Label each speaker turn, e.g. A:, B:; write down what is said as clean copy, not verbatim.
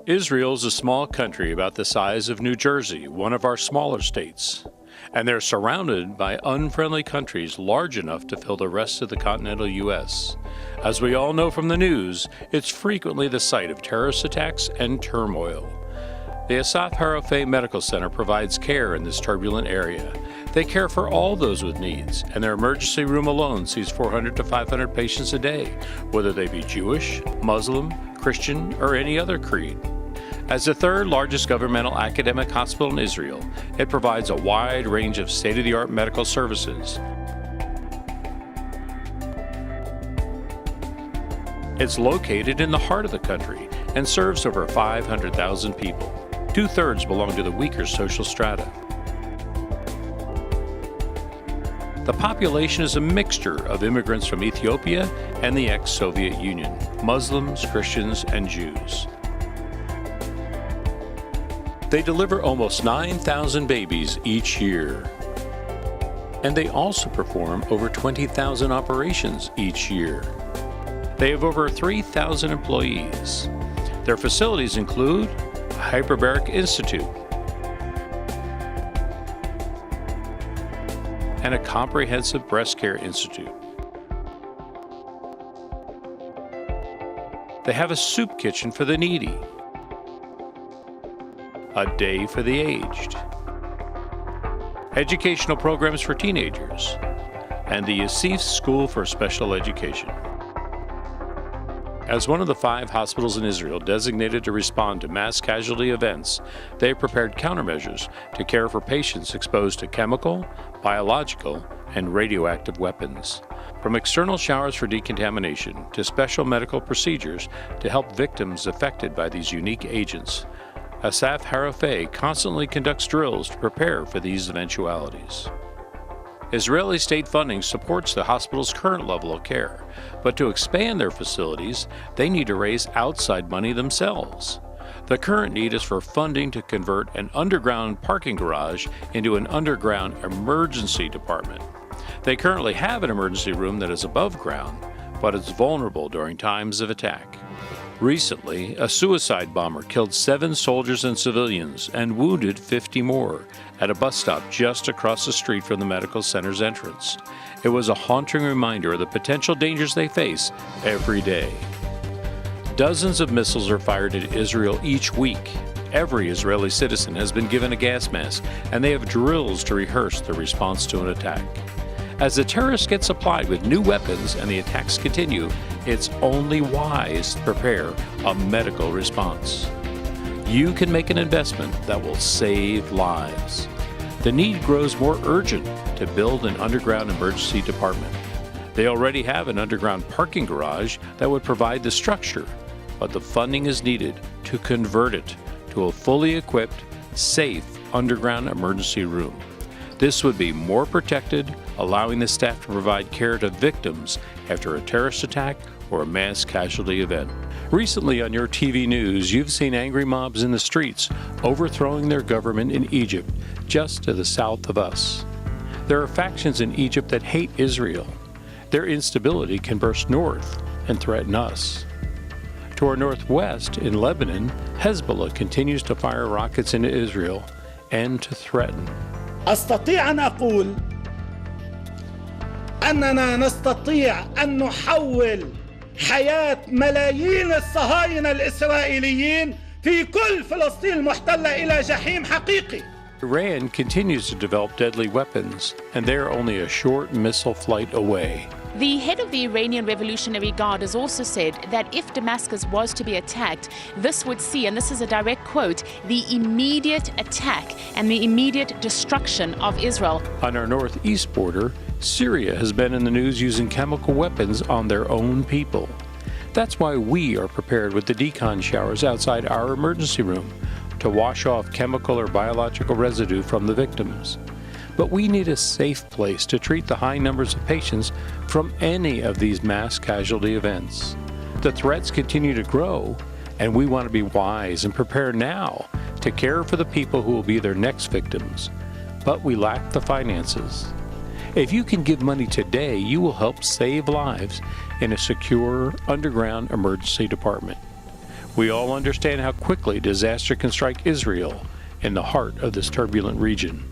A: Israel is a small country about the size of New Jersey, one of our smaller states, and they're surrounded by unfriendly countries large enough to fill the rest of the continental U.S. As we all know from the news, it's frequently the site of terrorist attacks and turmoil. The Assaf Harofeh Medical Center provides care in this turbulent area. They care for all those with needs, and their emergency room alone sees 400 to 500 patients a day, whether they be Jewish, Muslim, Christian, or any other creed. As the third largest governmental academic hospital in Israel, it provides a wide range of state-of-the-art medical services. It's located in the heart of the country and serves over 500,000 people. 2/3 belong to the weaker social strata. The population is a mixture of immigrants from Ethiopia and the ex-Soviet Union, Muslims, Christians, and Jews. They deliver almost 9,000 babies each year. And they also perform over 20,000 operations each year. They have over 3,000 employees. Their facilities include a hyperbaric institute and a comprehensive breast care institute. They have a soup kitchen for the needy, a day for the aged, educational programs for teenagers, and the Assaf School for Special Education. As one of the 5 hospitals in Israel designated to respond to mass casualty events, they have prepared countermeasures to care for patients exposed to chemical, biological, and radioactive weapons. From external showers for decontamination to special medical procedures to help victims affected by these unique agents, Assaf Harofeh constantly conducts drills to prepare for these eventualities. Israeli state funding supports the hospital's current level of care, but to expand their facilities, they need to raise outside money themselves. The current need is for funding to convert an underground parking garage into an underground emergency department. They currently have an emergency room that is above ground, but it's vulnerable during times of attack. Recently, a suicide bomber killed 7 soldiers and civilians and wounded 50 more at a bus stop just across the street from the medical center's entrance. It was a haunting reminder of the potential dangers they face every day. Dozens of missiles are fired at Israel each week. Every Israeli citizen has been given a gas mask, and they have drills to rehearse their response to an attack. As the terrorists get supplied with new weapons and the attacks continue, it's only wise to prepare a medical response. You can make an investment that will save lives. The need grows more urgent to build an underground emergency department. They already have an underground parking garage that would provide the structure, but the funding is needed to convert it to a fully equipped, safe underground emergency room. This would be more protected, allowing the staff to provide care to victims after a terrorist attack or a mass casualty event. Recently on your TV news, you've seen angry mobs in the streets overthrowing their government in Egypt, just to the south of us. There are factions in Egypt that hate Israel. Their instability can burst north and threaten us. To our northwest, in Lebanon, Hezbollah continues to fire rockets into Israel and to threaten.
B: أستطيع أن أقول أننا نستطيع أن نحول حياة ملايين الصهاينة الإسرائيليين في كل فلسطين المحتلة إلى جحيم حقيقي.
A: Iran continues to develop deadly weapons, and they are only a short missile flight away.
C: The head of the Iranian Revolutionary Guard has also said that if Damascus was to be attacked, this would see, and this is a direct quote, the immediate attack and the immediate destruction of Israel.
A: On our northeast border, Syria has been in the news using chemical weapons on their own people. That's why we are prepared with the decon showers outside our emergency room to wash off chemical or biological residue from the victims. But we need a safe place to treat the high numbers of patients from any of these mass casualty events. The threats continue to grow, and we want to be wise and prepare now to care for the people who will be their next victims. But we lack the finances. If you can give money today, you will help save lives in a secure underground emergency department. We all understand how quickly disaster can strike Israel in the heart of this turbulent region.